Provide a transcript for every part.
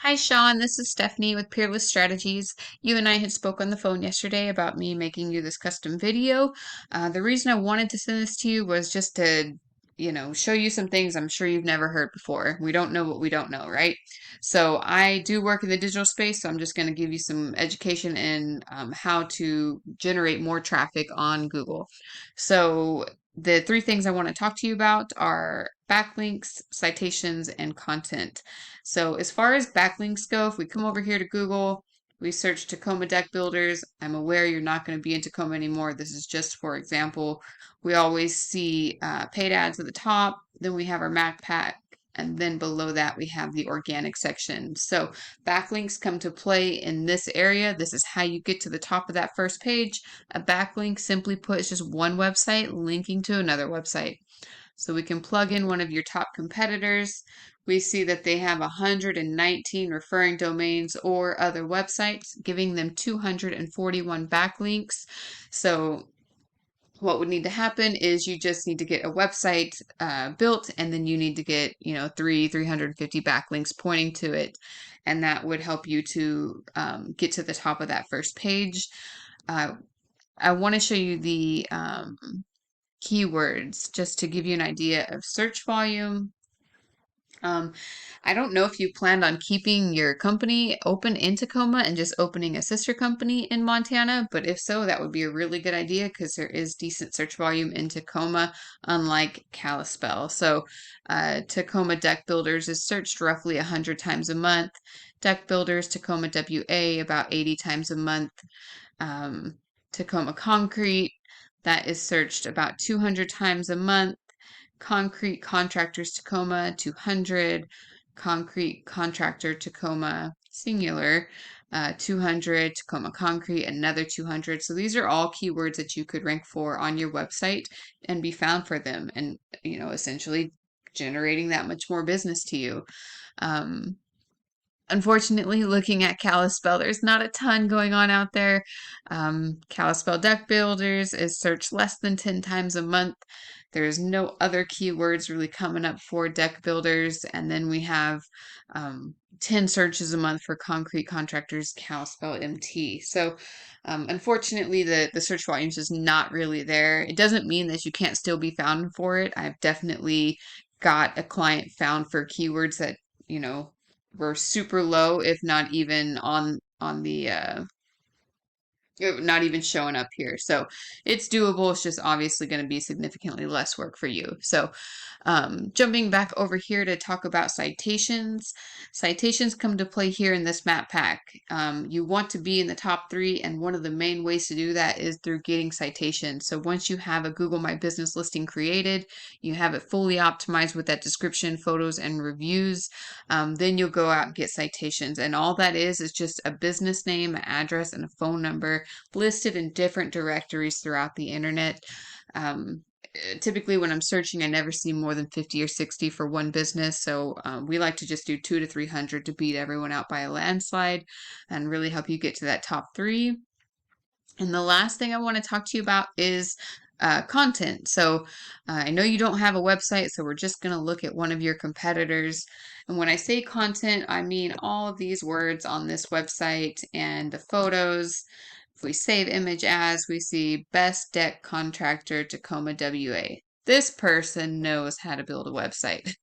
Hi, Sean. This is Stephanie with Peerless Strategies. You and I had spoke on the phone yesterday about me making you this custom video. The reason I wanted to send this to you was just to, show you some things I'm sure you've never heard before. We don't know what we don't know, right? So I do work in the digital space, so I'm just going to give you some education in how to generate more traffic on Google. So the three things I want to talk to you about are backlinks, citations, and content. So as far as backlinks go, if we come over here to Google, we search Tacoma deck builders. I'm aware you're not going to be in Tacoma anymore. This is just for example. We always see paid ads at the top. Then we have our Mac pack. And then below that, we have the organic section. So backlinks come to play in this area. This is how you get to the top of that first page. A backlink, simply put, is just one website linking to another website. So we can plug in one of your top competitors. We see that they have 119 referring domains or other websites, giving them 241 backlinks. So what would need to happen is you just need to get a website built, and then you need to get 350 backlinks pointing to it, and that would help you to get to the top of that first page. I want to show you the keywords just to give you an idea of search volume. Um, I don't know if you planned on keeping your company open in Tacoma and just opening a sister company in Montana, but if so, that would be a really good idea because there is decent search volume in Tacoma, unlike Kalispell. So, Tacoma Deck Builders is searched roughly 100 times a month. Deck Builders, Tacoma WA, about 80 times a month. Um, Tacoma Concrete, that is searched about 200 times a month. Concrete Contractors Tacoma 200, Concrete Contractor Tacoma singular 200, Tacoma Concrete another 200. So these are all keywords that you could rank for on your website and be found for them, and essentially generating that much more business to you. Um, Unfortunately, looking at Kalispell, there's not a ton going on out there. Kalispell Deck Builders is searched less than 10 times a month. There's no other keywords really coming up for deck builders. And then we have 10 searches a month for concrete contractors, Kalispell MT. So unfortunately, the search volume is just not really there. It doesn't mean that you can't still be found for it. I've definitely got a client found for keywords that, you know, were super low, if not even on the not even showing up here. So it's doable. It's just obviously going to be significantly less work for you. So jumping back over here to talk about citations. Citations come to play here in this map pack. You want to be in the top 3, and one of the main ways to do that is through getting citations. So once you have a Google My Business listing created, you have it fully optimized with that description, photos, and reviews, then you'll go out and get citations. And all that is just a business name, an address, and a phone number listed in different directories throughout the internet. Typically, when I'm searching, I never see more than 50 or 60 for one business. So we like to just do 200 to 300 to beat everyone out by a landslide and really help you get to that top 3. And the last thing I want to talk to you about is content. So I know you don't have a website, so we're just going to look at one of your competitors. And when I say content, I mean all of these words on this website and the photos. If we save image as, we see best deck contractor Tacoma WA. This person knows how to build a website.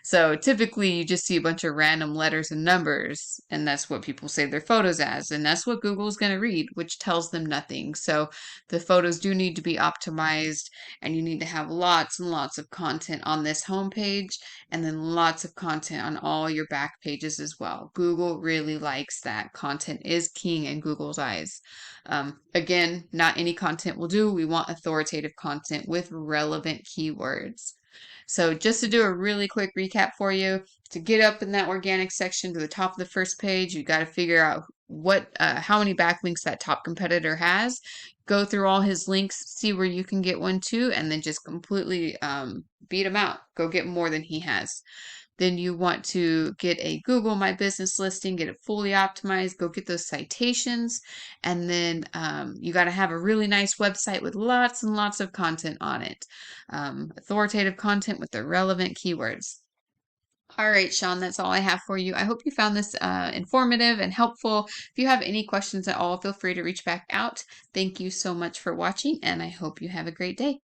So typically you just see a bunch of random letters and numbers, and that's what people save their photos as, and that's what Google's going to read, which tells them nothing. So the photos do need to be optimized, and you need to have lots and lots of content on this homepage, and then lots of content on all your back pages as well. Google really likes that. Content is king in Google's eyes. Again, not any content will do. We want authoritative content with relevant keywords. So just to do a really quick recap for you, to get up in that organic section to the top of the first page, you got to figure out how many backlinks that top competitor has. Go through all his links, see where you can get one too, and then just completely beat him out. Go get more than he has. Then you want to get a Google My Business listing, get it fully optimized, go get those citations, and then you got to have a really nice website with lots and lots of content on it. Authoritative content with the relevant keywords. All right, Sean, that's all I have for you. I hope you found this informative and helpful. If you have any questions at all, feel free to reach back out. Thank you so much for watching, and I hope you have a great day.